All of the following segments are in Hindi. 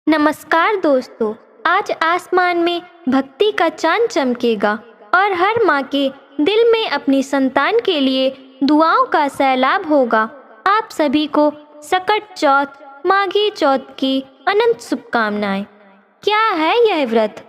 नमस्कार दोस्तों। आज आसमान में भक्ति का चांद चमकेगा और हर माँ के दिल में अपनी संतान के लिए दुआओं का सैलाब होगा। आप सभी को सकट चौथ, माघी चौथ की अनंत शुभकामनाएं। क्या है यह व्रत?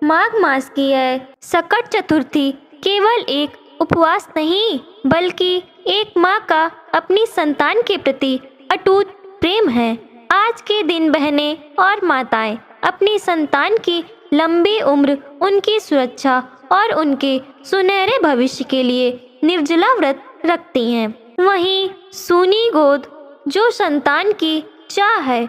माघ मास की यह सकट चतुर्थी केवल एक उपवास नहीं, बल्कि एक माँ का अपनी संतान के प्रति अटूट प्रेम है। आज के दिन बहनें और माताएं अपनी संतान की लंबी उम्र, उनकी सुरक्षा और उनके सुनहरे भविष्य के लिए निर्जला व्रत रखती हैं। वहीं सूनी गोद जो संतान की चाह है,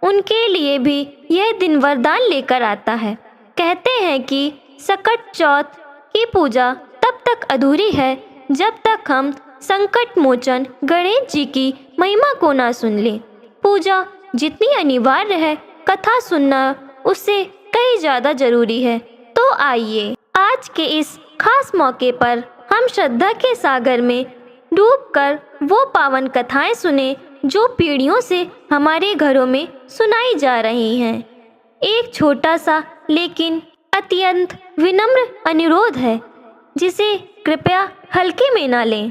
उनके लिए भी यह दिन वरदान लेकर आता है। कहते हैं कि सकट चौथ की पूजा तब तक अधूरी है जब तक हम संकट मोचन गणेश जी की महिमा को ना सुन लें। पूजा जितनी अनिवार्य है, कथा सुनना उससे कई ज़्यादा जरूरी है। तो आइए आज के इस खास मौके पर हम श्रद्धा के सागर में डूबकर वो पावन कथाएं सुने जो पीढ़ियों से हमारे घरों में सुनाई जा रही हैं। एक छोटा सा लेकिन अत्यंत विनम्र अनुरोध है, जिसे कृपया हल्के में ना लें।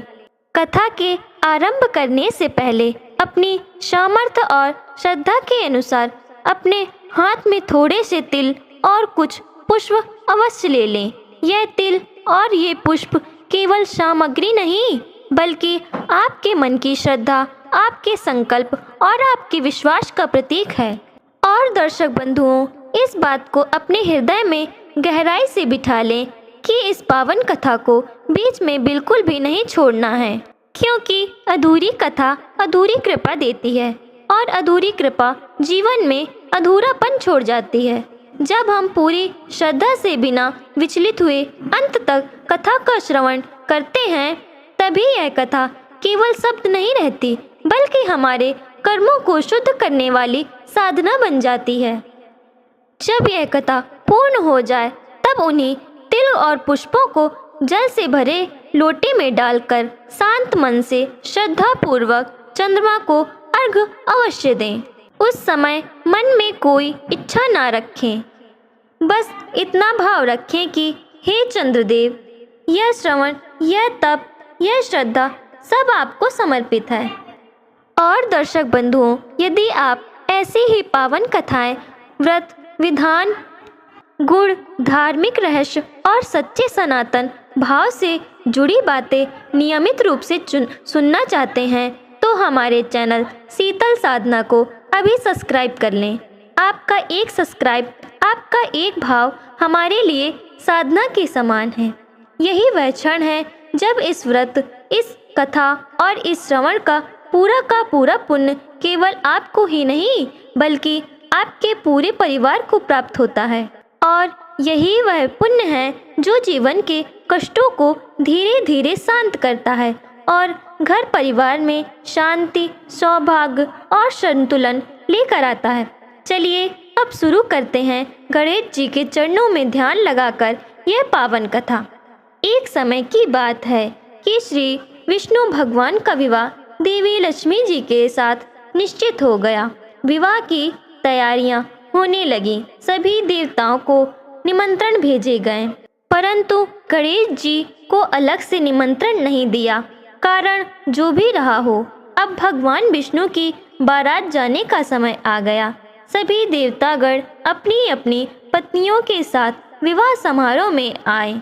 कथा के आरंभ करने से पहले अपनी सामर्थ्य और श्रद्धा के अनुसार अपने हाथ में थोड़े से तिल और कुछ पुष्प अवश्य ले लें। यह तिल और ये पुष्प केवल सामग्री नहीं, बल्कि आपके मन की श्रद्धा, आपके संकल्प और आपके विश्वास का प्रतीक है। और दर्शक बंधुओं, इस बात को अपने हृदय में गहराई से बिठा लें कि इस पावन कथा को बीच में बिल्कुल भी नहीं छोड़ना है, क्योंकि अधूरी कथा अधूरी कृपा देती है और अधूरी कृपा जीवन में अधूरापन छोड़ जाती है। जब हम पूरी श्रद्धा से बिना विचलित हुए अंत तक कथा का श्रवण करते हैं, तभी यह कथा केवल शब्द नहीं रहती, बल्कि हमारे कर्मों को शुद्ध करने वाली साधना बन जाती है। जब यह कथा पूर्ण हो जाए, तब उन्हें तिल और पुष्पों को जल से भरे लोटे में डालकर शांत मन से श्रद्धा पूर्वक चंद्रमा को अर्घ्य अवश्य दें। उस समय मन में कोई इच्छा ना रखें, बस इतना भाव रखें कि हे चंद्रदेव, यह श्रवण, यह तप, यह श्रद्धा सब आपको समर्पित है। और दर्शक बंधुओं, यदि आप ऐसी ही पावन कथाएं, व्रत विधान, गुण, धार्मिक रहस्य और सच्चे सनातन भाव से जुड़ी बातें नियमित रूप से सुनना चाहते हैं, तो हमारे चैनल शीतल साधना को अभी सब्सक्राइब कर लें। आपका एक सब्सक्राइब, आपका एक भाव हमारे लिए साधना के समान है। यही वह क्षण है जब इस व्रत, इस कथा और इस श्रवण का पूरा पुण्य केवल आपको ही नहीं, बल्कि आपके पूरे परिवार को प्राप्त होता है। और यही वह पुण्य है जो जीवन के कष्टों को धीरे धीरे शांत करता है और घर परिवार में शांति, सौभाग्य और संतुलन लेकर आता है। चलिए अब शुरू करते हैं गणेश जी के चरणों में ध्यान लगाकर यह पावन कथा। एक समय की बात है कि श्री विष्णु भगवान का विवाह देवी लक्ष्मी जी के साथ निश्चित हो गया। विवाह की तैयारियां होने लगी। सभी देवताओं को निमंत्रण भेजे गए, परंतु गणेश जी को अलग से निमंत्रण नहीं दिया। कारण जो भी रहा हो, अब भगवान विष्णु की बारात जाने का समय आ गया। सभी देवतागण अपनी अपनी पत्नियों के साथ विवाह समारोह में आए।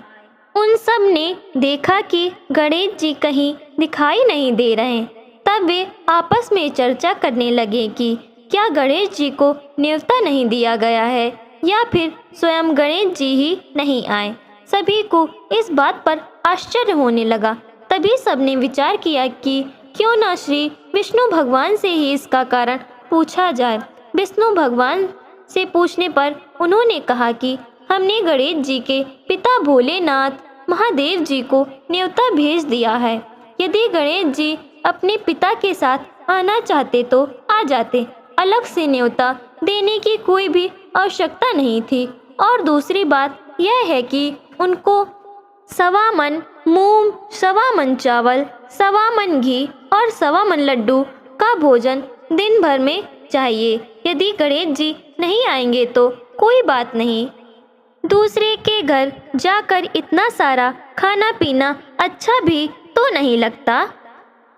उन सब ने देखा कि गणेश जी कहीं दिखाई नहीं दे रहे। तब वे आपस में चर्चा करने लगे कि क्या गणेश जी को न्योता नहीं दिया गया है, या फिर स्वयं गणेश जी ही नहीं आए। सभी को इस बात पर आश्चर्य होने लगा। तभी सबने विचार किया कि क्यों ना श्री विष्णु भगवान से ही इसका कारण पूछा जाए। विष्णु भगवान से पूछने पर उन्होंने कहा कि हमने गणेश जी के पिता भोलेनाथ महादेव जी को न्योता भेज दिया है। यदि गणेश जी अपने पिता के साथ आना चाहते तो आ जाते। अलग से न्योता देने की कोई भी आवश्यकता नहीं थी। और दूसरी बात यह है कि उनको 1.25 मन मूंग, 1.25 मन चावल, 1.25 मन घी और 1.25 मन लड्डू का भोजन दिन भर में चाहिए। यदि गणेश जी नहीं आएंगे तो कोई बात नहीं, दूसरे के घर जाकर इतना सारा खाना पीना अच्छा भी तो नहीं लगता।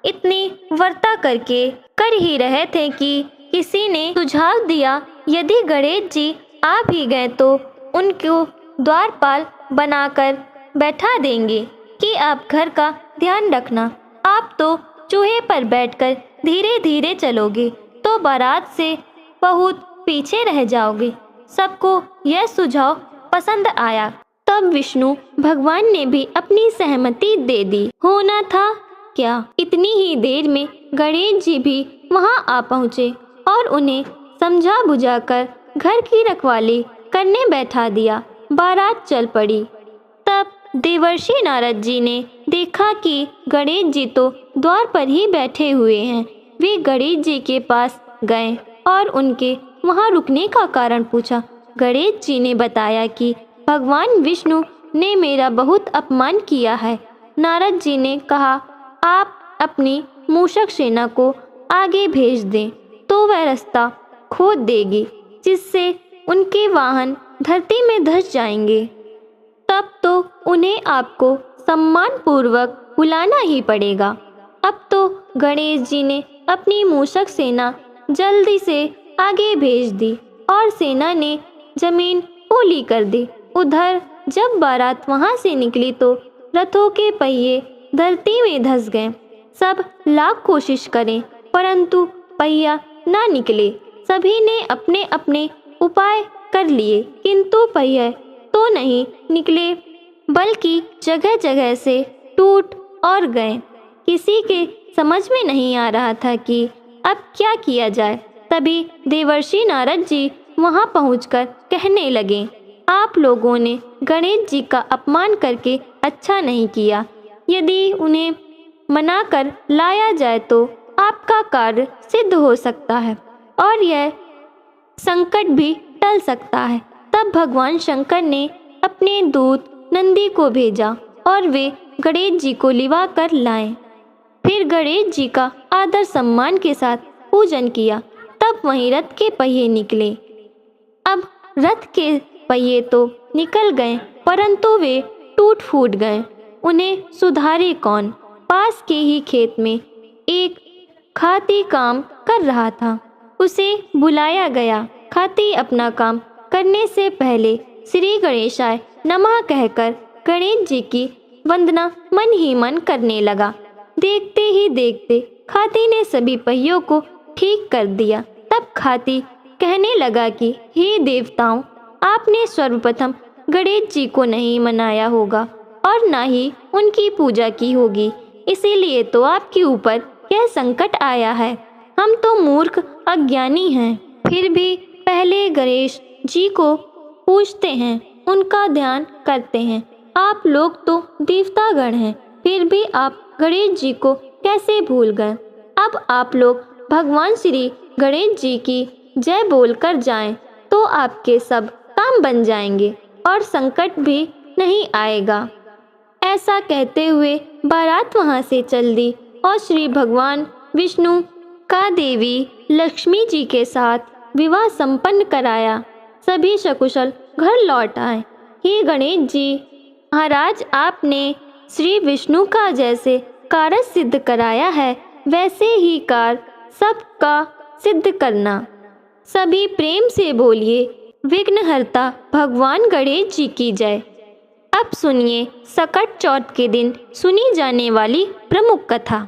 इतनी वर्ता करके कर ही रहे थे कि किसी ने सुझाव दिया, यदि गणेश जी आ भी गए तो उनको द्वारपाल बनाकर बैठा देंगे कि आप घर का ध्यान रखना। आप तो चूहे पर बैठकर धीरे धीरे चलोगे तो बारात से बहुत पीछे रह जाओगे। सबको यह सुझाव पसंद आया। तब विष्णु भगवान ने भी अपनी सहमति दे दी। होना था क्या, इतनी ही देर में गणेश जी भी वहां आ पहुँचे और उन्हें समझा बुझाकर घर की रखवाली करने बैठा दिया। बारात चल पड़ी। तब देवर्षि नारद जी ने देखा कि गणेश जी तो द्वार पर ही बैठे हुए हैं। वे गणेश जी के पास गए और उनके वहां रुकने का कारण पूछा। गणेश जी ने बताया कि भगवान विष्णु ने मेरा बहुत अपमान किया है। नारद जी ने कहा, आप अपनी मूषक सेना को आगे भेज दें तो वह रास्ता खोद देगी, जिससे उनके वाहन धरती में धंस जाएंगे। तब तो उन्हें आपको सम्मान पूर्वक बुलाना ही पड़ेगा। अब तो गणेश जी ने अपनी मूषक सेना जल्दी से आगे भेज दी और सेना ने जमीन ओली कर दी। उधर जब बारात वहां से निकली तो रथों के पहिए धरती में धंस गए। सब लाख कोशिश करें परंतु पहिया ना निकले। सभी ने अपने अपने उपाय कर लिए किंतु पहिए तो नहीं निकले, बल्कि जगह जगह से टूट और गए। किसी के समझ में नहीं आ रहा था कि अब क्या किया जाए। तभी देवर्षि नारद जी वहां पहुंचकर कहने लगे, आप लोगों ने गणेश जी का अपमान करके अच्छा नहीं किया। यदि उन्हें मना कर लाया जाए तो आपका कार्य सिद्ध हो सकता है और यह संकट भी टल सकता है। तब भगवान शंकर ने अपने दूत नंदी को भेजा और वे गणेश जी को लिवा कर लाए। फिर गणेश जी का आदर सम्मान के साथ पूजन किया। तब वहीं रथ के पहिए निकले। अब रथ के पहिए तो निकल गए परंतु वे टूट फूट गए। उन्हें सुधारे कौन। पास के ही खेत में एक खाती काम कर रहा था। उसे बुलाया गया। खाती अपना काम करने से पहले श्री गणेशाय नमः कहकर गणेश जी की वंदना मन ही मन करने लगा। देखते ही देखते खाती ने सभी पहियों को ठीक कर दिया। तब खाती कहने लगा कि हे देवताओं, आपने सर्वप्रथम गणेश जी को नहीं मनाया होगा और ना ही उनकी पूजा की होगी, इसीलिए तो आपके ऊपर यह संकट आया है। हम तो मूर्ख अज्ञानी हैं, फिर भी पहले गणेश जी को पूजते हैं, उनका ध्यान करते हैं। आप लोग तो देवतागण हैं, फिर भी आप गणेश जी को कैसे भूल गए। अब आप लोग भगवान श्री गणेश जी की जय बोलकर जाएं तो आपके सब काम बन जाएंगे और संकट भी नहीं आएगा। ऐसा कहते हुए बारात वहां से चल दी और श्री भगवान विष्णु का देवी लक्ष्मी जी के साथ विवाह संपन्न कराया। सभी सकुशल घर लौट आए। हे गणेश जी महाराज, आपने श्री विष्णु का जैसे कार्य सिद्ध कराया है वैसे ही कार्य सबका सिद्ध करना। सभी प्रेम से बोलिए, विघ्नहर्ता भगवान गणेश जी की जय। अब सुनिए सकट चौथ के दिन सुनी जाने वाली प्रमुख कथा।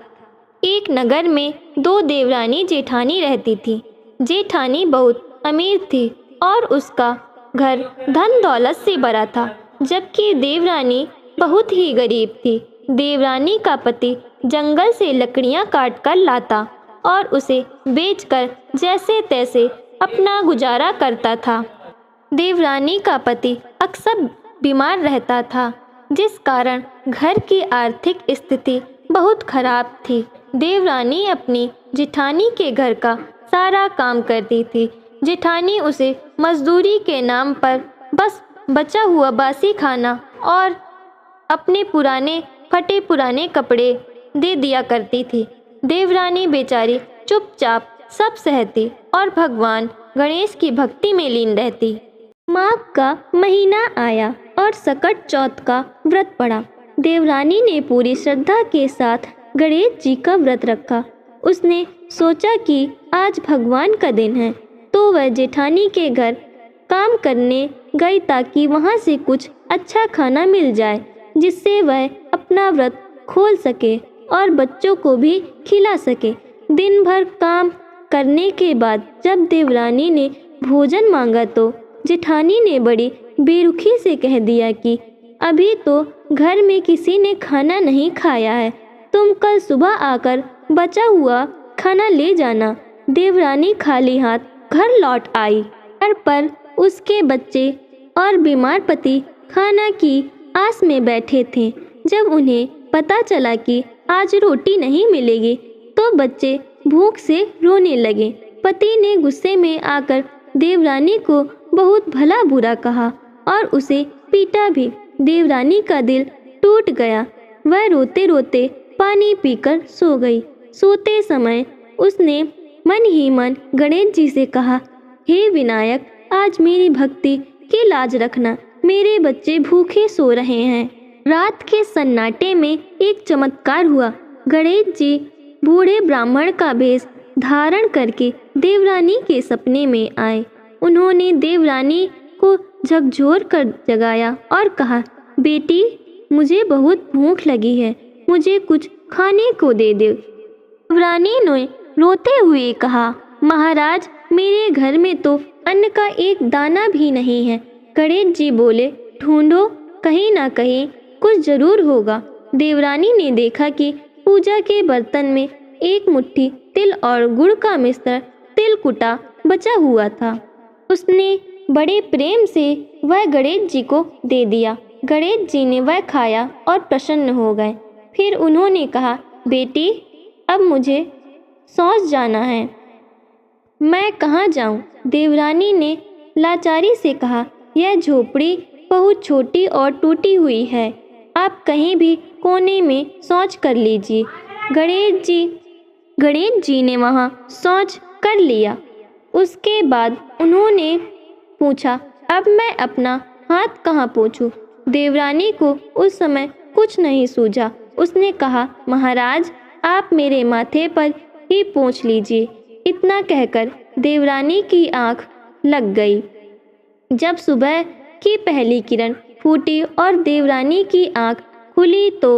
एक नगर में दो देवरानी जेठानी रहती थी। जेठानी बहुत अमीर थी और उसका घर धन दौलत से भरा था, जबकि देवरानी बहुत ही गरीब थी। देवरानी का पति जंगल से लकड़ियां काट कर लाता और उसे बेचकर जैसे तैसे अपना गुजारा करता था। देवरानी का पति अक्सर बीमार रहता था, जिस कारण घर की आर्थिक स्थिति बहुत खराब थी। देवरानी अपनी जेठानी के घर का सारा काम करती थी। जेठानी उसे मजदूरी के नाम पर बस बचा हुआ बासी खाना और अपने पुराने फटे पुराने कपड़े दे दिया करती थी। देवरानी बेचारी चुपचाप सब सहती और भगवान गणेश की भक्ति में लीन रहती। माघ का महीना आया और सकट चौथ का व्रत पड़ा। देवरानी ने पूरी श्रद्धा के साथ गणेश जी का व्रत रखा। उसने सोचा कि आज भगवान का दिन है, तो वह जेठानी के घर काम करने गई ताकि वहाँ से कुछ अच्छा खाना मिल जाए, जिससे वह अपना व्रत खोल सके और बच्चों को भी खिला सके। दिन भर काम करने के बाद जब देवरानी ने भोजन मांगा तो जेठानी ने बड़ी बेरुखी से कह दिया कि अभी तो घर में किसी ने खाना नहीं खाया है, तुम कल सुबह आकर बचा हुआ खाना ले जाना। देवरानी खाली हाथ घर लौट आई। घर पर उसके बच्चे और बीमार पति खाना की आस में बैठे थे। जब उन्हें पता चला कि आज रोटी नहीं मिलेगी तो बच्चे भूख से रोने लगे। पति ने गुस्से में आकर देवरानी को बहुत भला बुरा कहा और उसे पीटा भी। देवरानी का दिल टूट गया। वह रोते रोते पानी पीकर सो गई। सोते समय उसने मन ही मन गणेश जी से कहा, हे विनायक, आज मेरी भक्ति की लाज रखना, मेरे बच्चे भूखे सो रहे हैं। रात के सन्नाटे में एक चमत्कार हुआ। गणेश जी बूढ़े ब्राह्मण का भेष धारण करके देवरानी के सपने में आए। उन्होंने देवरानी को झकझोर कर जगाया और कहा, बेटी, मुझे बहुत भूख लगी है, मुझे कुछ खाने को दे दो। देवरानी ने रोते हुए कहा, महाराज, मेरे घर में तो अन्न का एक दाना भी नहीं है। गणेश जी बोले, ढूंढो, कहीं ना कहीं कुछ जरूर होगा। देवरानी ने देखा कि पूजा के बर्तन में एक मुट्ठी तिल और गुड़ का मिश्रण तिलकुटा बचा हुआ था। उसने बड़े प्रेम से वह गणेश जी को दे दिया। गणेश जी ने वह खाया और प्रसन्न हो गए। फिर उन्होंने कहा, बेटी, अब मुझे सौंस जाना है, मैं कहाँ जाऊँ? देवरानी ने लाचारी से कहा, यह झोपड़ी बहुत छोटी और टूटी हुई है, आप कहीं भी कोने में शौच कर लीजिए। गणेश जी ने वहाँ शौच कर लिया। उसके बाद उन्होंने पूछा, अब मैं अपना हाथ कहाँ पोंछूं? देवरानी को उस समय कुछ नहीं सूझा। उसने कहा, महाराज, आप मेरे माथे पर ही पोंछ लीजिए। इतना कहकर देवरानी की आंख लग गई। जब सुबह की पहली किरण फूटी और देवरानी की आंख खुली तो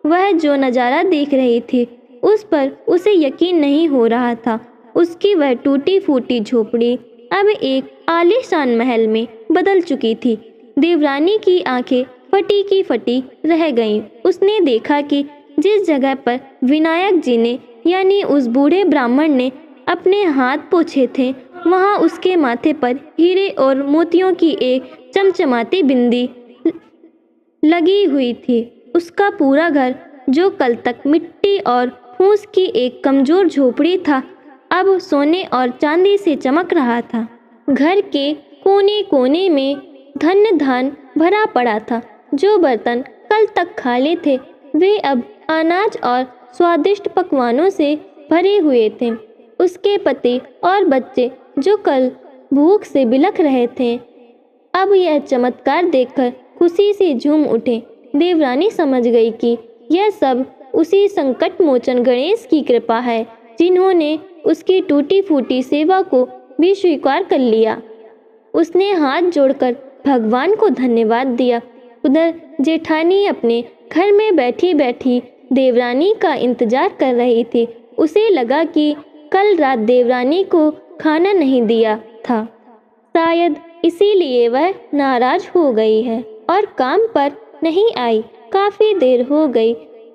वह जो नज़ारा देख रही थी उस पर उसे यकीन नहीं हो रहा था। उसकी वह टूटी फूटी झोपड़ी अब एक आलीशान महल में बदल चुकी थी। देवरानी की आंखें फटी की फटी रह गईं। उसने देखा कि जिस जगह पर विनायक जी ने यानी उस बूढ़े ब्राह्मण ने अपने हाथ पोंछे थे, वहाँ उसके माथे पर हीरे और मोतियों की एक चमचमाती बिंदी लगी हुई थी। उसका पूरा घर, जो कल तक मिट्टी और फूस की एक कमजोर झोपड़ी था, अब सोने और चांदी से चमक रहा था। घर के कोने कोने में धन धान भरा पड़ा था। जो बर्तन कल तक खाली थे वे अब अनाज और स्वादिष्ट पकवानों से भरे हुए थे। उसके पति और बच्चे जो कल भूख से बिलख रहे थे, अब यह चमत्कार देखकर खुशी से झूम उठे। देवरानी समझ गई कि यह सब उसी संकट मोचन गणेश की कृपा है, जिन्होंने उसकी टूटी फूटी सेवा को भी स्वीकार कर लिया। उसने हाथ जोड़कर भगवान को धन्यवाद दिया। उधर जेठानी अपने घर में बैठी बैठी देवरानी का इंतजार कर रही थी। उसे लगा कि कल रात देवरानी को खाना नहीं दिया था, शायद इसीलिए वह नाराज हो गई है और काम पर नहीं आई। काफी देर हो गई,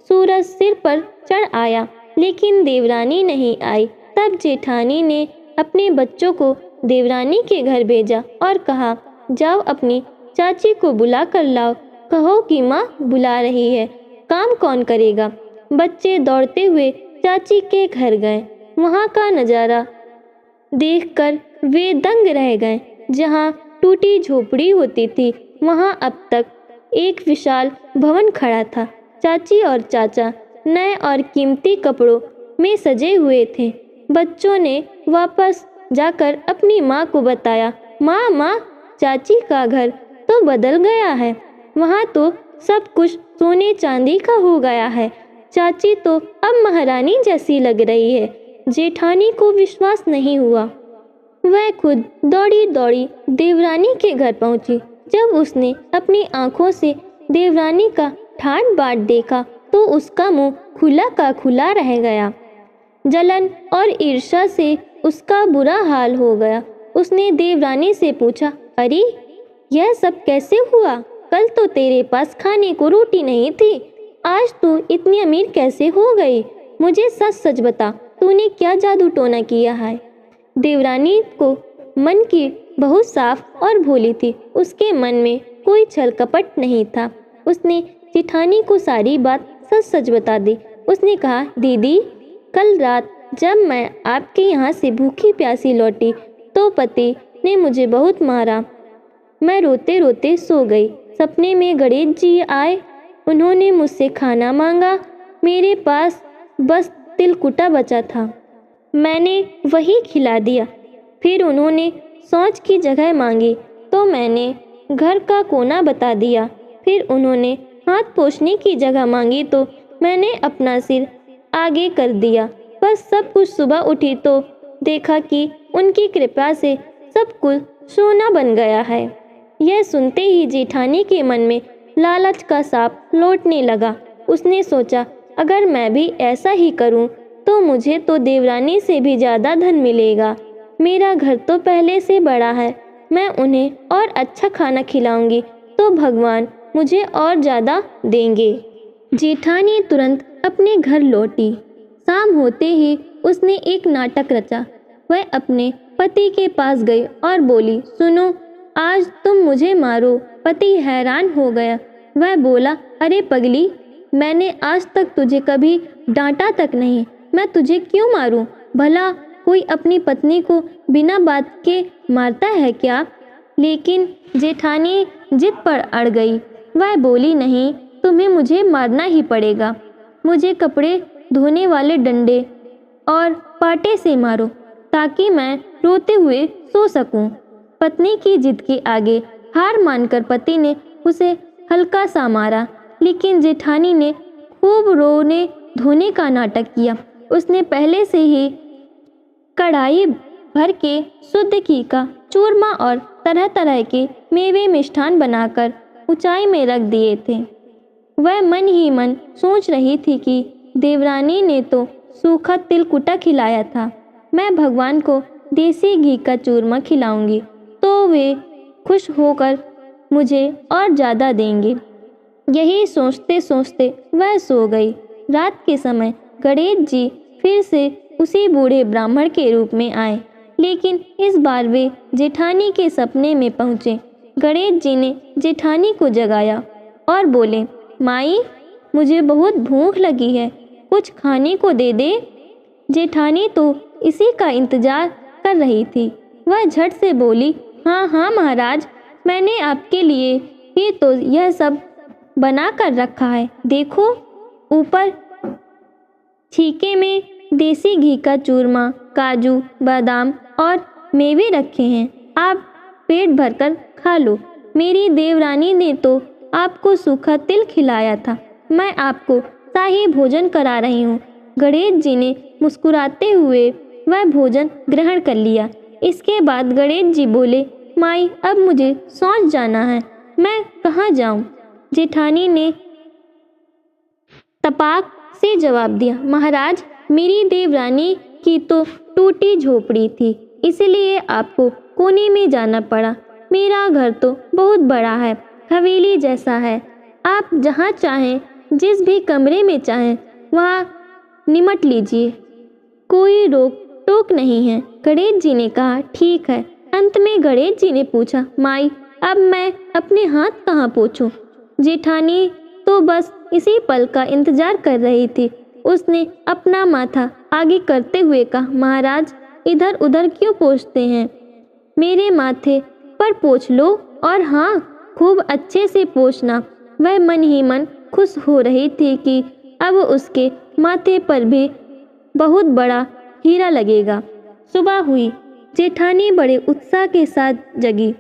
सूरज सिर पर चढ़ आया, लेकिन देवरानी नहीं आई। तब जेठानी ने अपने बच्चों को देवरानी के घर भेजा और कहा, जाओ अपनी चाची को बुला कर लाओ, कहो कि माँ बुला रही है, काम कौन करेगा। बच्चे दौड़ते हुए चाची के घर गए। वहाँ का नज़ारा देखकर वे दंग रह गए। जहाँ टूटी झोपड़ी होती थी वहाँ अब तक एक विशाल भवन खड़ा था। चाची और चाचा नए और कीमती कपड़ों में सजे हुए थे। बच्चों ने वापस जाकर अपनी माँ को बताया, माँ माँ, चाची का घर तो बदल गया है, वहाँ तो सब कुछ सोने चांदी का हो गया है। चाची तो अब महारानी जैसी लग रही है। जेठानी को विश्वास नहीं हुआ। वह खुद दौड़ी दौड़ी देवरानी के घर पहुंची। जब उसने अपनी आंखों से देवरानी का ठाट बाट देखा तो उसका मुंह खुला का खुला रह गया। जलन और ईर्ष्या से उसका बुरा हाल हो गया। उसने देवरानी से पूछा, अरे यह सब कैसे हुआ? कल तो तेरे पास खाने को रोटी नहीं थी, आज तू इतनी अमीर कैसे हो गई? मुझे सच सच बता, तूने क्या जादू टोना किया है? देवरानी को मन की बहुत साफ और भोली थी। उसके मन में कोई छल कपट नहीं था। उसने जेठानी को सारी बात सच सच बता दी। उसने कहा, दीदी, कल रात जब मैं आपके यहाँ से भूखी प्यासी लौटी तो पति ने मुझे बहुत मारा। मैं रोते रोते सो गई। सपने में गणेश जी आए। उन्होंने मुझसे खाना मांगा। मेरे पास बस तिलकुटा बचा था, मैंने वही खिला दिया। फिर उन्होंने शौच की जगह मांगी तो मैंने घर का कोना बता दिया। फिर उन्होंने हाथ पोंछने की जगह मांगी तो मैंने अपना सिर आगे कर दिया। बस सब कुछ सुबह उठी तो देखा कि उनकी कृपा से सब कुछ सोना बन गया है। यह सुनते ही जेठानी के मन में लालच का सांप लौटने लगा। उसने सोचा, अगर मैं भी ऐसा ही करूं तो मुझे तो देवरानी से भी ज़्यादा धन मिलेगा। मेरा घर तो पहले से बड़ा है, मैं उन्हें और अच्छा खाना खिलाऊंगी तो भगवान मुझे और ज़्यादा देंगे। जेठानी तुरंत अपने घर लौटी। शाम होते ही उसने एक नाटक रचा। वह अपने पति के पास गई और बोली, सुनो, आज तुम मुझे मारो। पति हैरान हो गया। वह बोला, अरे पगली, मैंने आज तक तुझे कभी डांटा तक नहीं, मैं तुझे क्यों मारूं? भला कोई अपनी पत्नी को बिना बात के मारता है क्या? लेकिन जेठानी जिद पर अड़ गई। वह बोली, नहीं, तुम्हें मुझे मारना ही पड़ेगा। मुझे कपड़े धोने वाले डंडे और पाटे से मारो ताकि मैं रोते हुए सो सकूं। पत्नी की जिद के आगे हार मानकर पति ने उसे हल्का सा मारा, लेकिन जेठानी ने खूब रोने धोने का नाटक किया। उसने पहले से ही कढ़ाई भर के शुद्ध घी का चूरमा और तरह तरह के मेवे मिष्ठान बनाकर ऊंचाई में रख दिए थे। वह मन ही मन सोच रही थी कि देवरानी ने तो सूखा तिलकुटा खिलाया था, मैं भगवान को देसी घी का चूरमा खिलाऊंगी तो वे खुश होकर मुझे और ज़्यादा देंगे। यही सोचते सोचते वह सो गई। रात के समय गणेश जी फिर से उसी बूढ़े ब्राह्मण के रूप में आए, लेकिन इस बार वे जेठानी के सपने में पहुँचे। गणेश जी ने जेठानी को जगाया और बोले, माई, मुझे बहुत भूख लगी है, कुछ खाने को दे दे। जेठानी तो इसी का इंतजार कर रही थी। वह झट से बोली, हाँ हाँ महाराज, मैंने आपके लिए ही तो यह सब बना कर रखा है। देखो, ऊपर छीके में देसी घी का चूरमा, काजू, बादाम और मेवे रखे हैं, आप पेट भरकर खा लो। मेरी देवरानी ने तो आपको सूखा तिल खिलाया था, मैं आपको शाही भोजन करा रही हूँ। गणेश जी ने मुस्कुराते हुए वह भोजन ग्रहण कर लिया। इसके बाद गणेश जी बोले, माई, अब मुझे शौच जाना है, मैं कहाँ जाऊँ? जेठानी ने तपाक से जवाब दिया, महाराज, मेरी देवरानी की तो टूटी झोपड़ी थी, इसलिए आपको कोने में जाना पड़ा। मेरा घर तो बहुत बड़ा है, हवेली जैसा है, आप जहाँ चाहें, जिस भी कमरे में चाहें वहाँ निमट लीजिए, कोई रोक टोक नहीं है। गणेश जी ने कहा, ठीक है। अंत में गणेश जी ने पूछा, माई, अब मैं अपने हाथ कहाँ पोंछूं? जेठानी तो बस इसी पल का इंतजार कर रही थी। उसने अपना माथा आगे करते हुए कहा, महाराज, इधर उधर क्यों पोंछते हैं? मेरे माथे पर पोंछ लो, और हाँ, खूब अच्छे से पोंछना। वह मन ही मन खुश हो रही थी कि अब उसके माथे पर भी बहुत बड़ा हीरा लगेगा। सुबह हुई। जेठानी बड़े उत्साह के साथ जगी।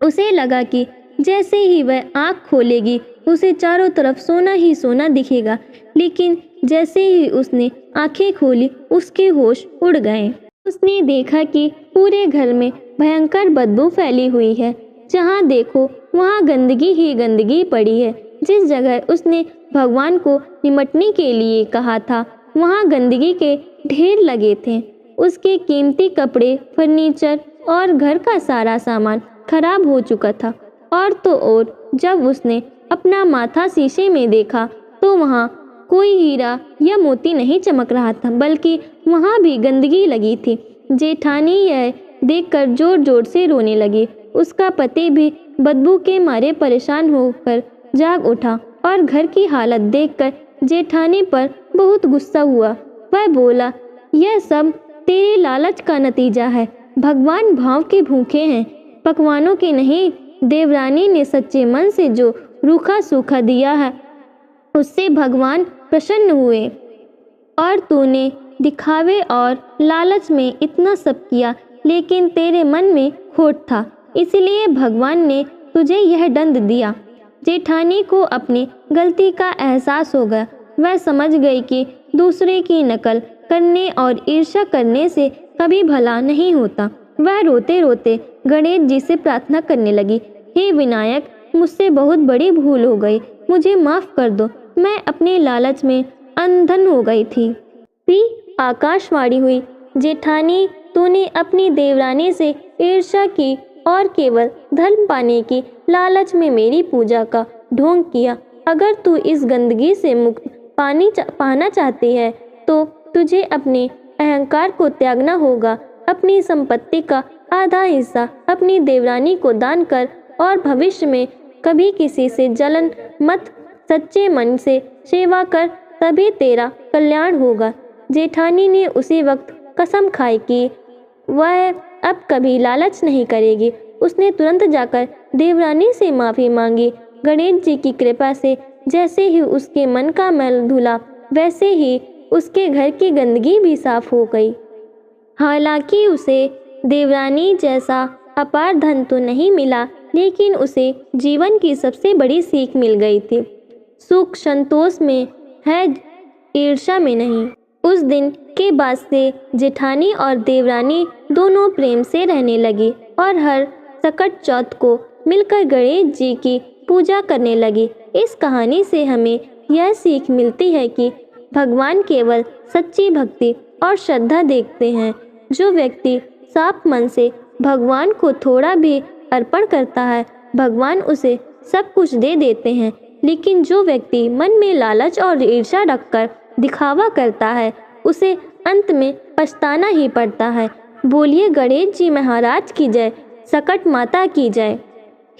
उसे लगा कि जैसे ही वह आँख खोलेगी उसे चारों तरफ सोना ही सोना दिखेगा, लेकिन जैसे ही उसने आंखें खोली उसके होश उड़ गए। उसने देखा कि पूरे घर में भयंकर बदबू फैली हुई है। जहाँ देखो वहाँ गंदगी ही गंदगी पड़ी है। जिस जगह उसने भगवान को निमटने के लिए कहा था वहाँ गंदगी के ढेर लगे थे। उसके कीमती कपड़े, फर्नीचर और घर का सारा सामान खराब हो चुका था। और तो और जब उसने अपना माथा शीशे में देखा तो वहाँ कोई हीरा या मोती नहीं चमक रहा था, बल्कि वहाँ भी गंदगी लगी थी। जेठानी यह देखकर जोर जोर से रोने लगी। उसका पति भी बदबू के मारे परेशान होकर जाग उठा और घर की हालत देखकर जेठानी पर बहुत गुस्सा हुआ। वह बोला, यह सब तेरे लालच का नतीजा है। भगवान भाव के भूखे हैं, पकवानों के नहीं। देवरानी ने सच्चे मन से जो रूखा सूखा दिया है उससे भगवान प्रसन्न हुए, और तूने दिखावे और लालच में इतना सब किया, लेकिन तेरे मन में खोट था, इसलिए भगवान ने तुझे यह दंड दिया। जेठानी को अपनी गलती का एहसास हो गया। वह समझ गई कि दूसरे की नकल करने और ईर्ष्या करने से कभी भला नहीं होता। वह रोते रोते गणेश जी से प्रार्थना करने लगी, हे विनायक, मुझसे बहुत बड़ी भूल हो गई, मुझे माफ कर दो। मैं अपने लालच में अंधन हो गई थी। फिर आकाशवाणी हुई, जेठानी, तूने अपनी देवरानी से ईर्ष्या की और केवल धर्म पाने की लालच में मेरी पूजा का ढोंग किया। अगर तू इस गंदगी से मुक्त पाना चाहती है तो तुझे अपने अहंकार को त्यागना होगा। अपनी संपत्ति का आधा हिस्सा अपनी देवरानी को दान कर और भविष्य में कभी किसी से जलन मत। सच्चे मन से सेवा कर, तभी तेरा कल्याण होगा। जेठानी ने उसी वक्त कसम खाई कि वह अब कभी लालच नहीं करेगी। उसने तुरंत जाकर देवरानी से माफ़ी मांगी। गणेश जी की कृपा से जैसे ही उसके मन का मैल धुला, वैसे ही उसके घर की गंदगी भी साफ हो गई। हालांकि उसे देवरानी जैसा अपार धन तो नहीं मिला, लेकिन उसे जीवन की सबसे बड़ी सीख मिल गई थी। सुख संतोष में है, ईर्ष्या में नहीं। उस दिन के बाद से जेठानी और देवरानी दोनों प्रेम से रहने लगी और हर सकट चौथ को मिलकर गणेश जी की पूजा करने लगी। इस कहानी से हमें यह सीख मिलती है कि भगवान केवल सच्ची भक्ति और श्रद्धा देखते हैं। जो व्यक्ति साफ मन से भगवान को थोड़ा भी अर्पण करता है, भगवान उसे सब कुछ दे देते हैं। लेकिन जो व्यक्ति मन में लालच और ईर्ष्या रखकर दिखावा करता है, उसे अंत में पछताना ही पड़ता है। बोलिए गणेश जी महाराज की जय, सकट माता की जय।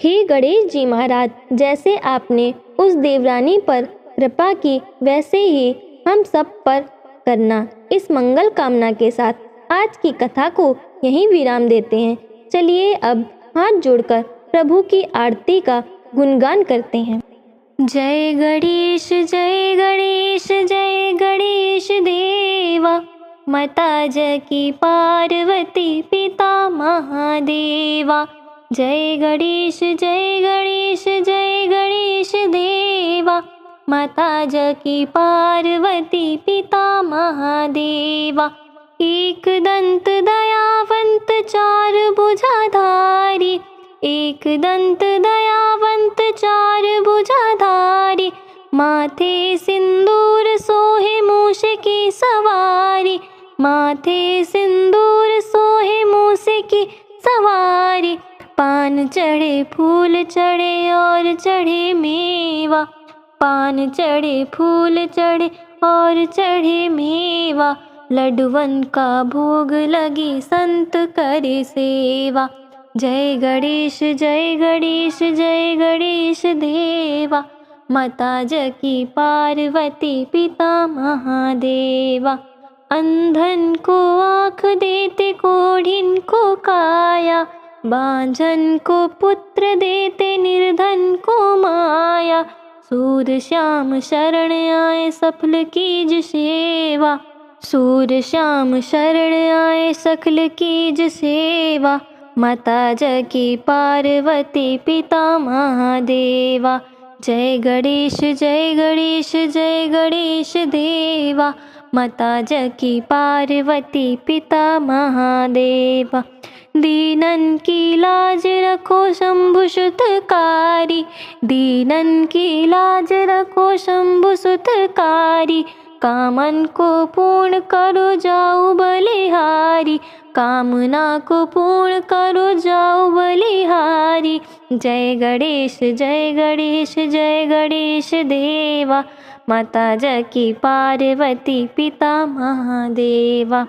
हे गणेश जी महाराज, जैसे आपने उस देवरानी पर कृपा की, वैसे ही हम सब पर करना। इस मंगल कामना के साथ आज की कथा को यहीं विराम देते हैं। चलिए अब हाथ जोड़कर प्रभु की आरती का गुणगान करते हैं। जय गणेश जय गणेश जय गणेश देवा, माता जकी पार्वती पिता महादेवा। जय गणेश जय गणेश जय गणेश देवा, माता जकी पार्वती पिता महादेवा। एक दंत दयावंत चार भुजाधारी, एक दंत दयावंत चार भुजाधारी, माथे सिंदूर सोहे मूष की सवारी, माथे सिंदूर सोहे मूष की सवारी। पान चढ़े फूल चढ़े और चढ़े मेवा, पान चढ़े फूल चढ़े और चढ़े मेवा। लड्डुवन का भोग लगी संत करे सेवा। जय गणेश जय गणेश जय गणेश देवा, माता जकी पार्वती पिता महादेवा। अंधन को आँख देते, कोढ़िन को काया, बांझन को पुत्र देते, निर्धन को माया। सूर श्याम शरण आए, सफल कीज सेवा। सूर श्याम शरण आए सकल कीज सेवा, माता जकी पार्वती पिता महादेवा। जय गणेश जय गणेश जय गणेश देवा, माता जकी पार्वती पिता महादेवा। दीनन की लाज रखो शंभु सुतकारी, दीनन की लाज रखो शंभु सुतकारी। कामन को पूर्ण करो जाओ बलिहारी, कामना को पूर्ण करो जाओ बलिहारी। जय गणेश जय गणेश जय गणेश देवा, माता जकी पार्वती पिता महादेवा।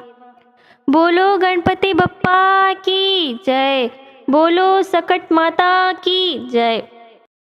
बोलो गणपति बप्पा की जय, बोलो सकट माता की जय।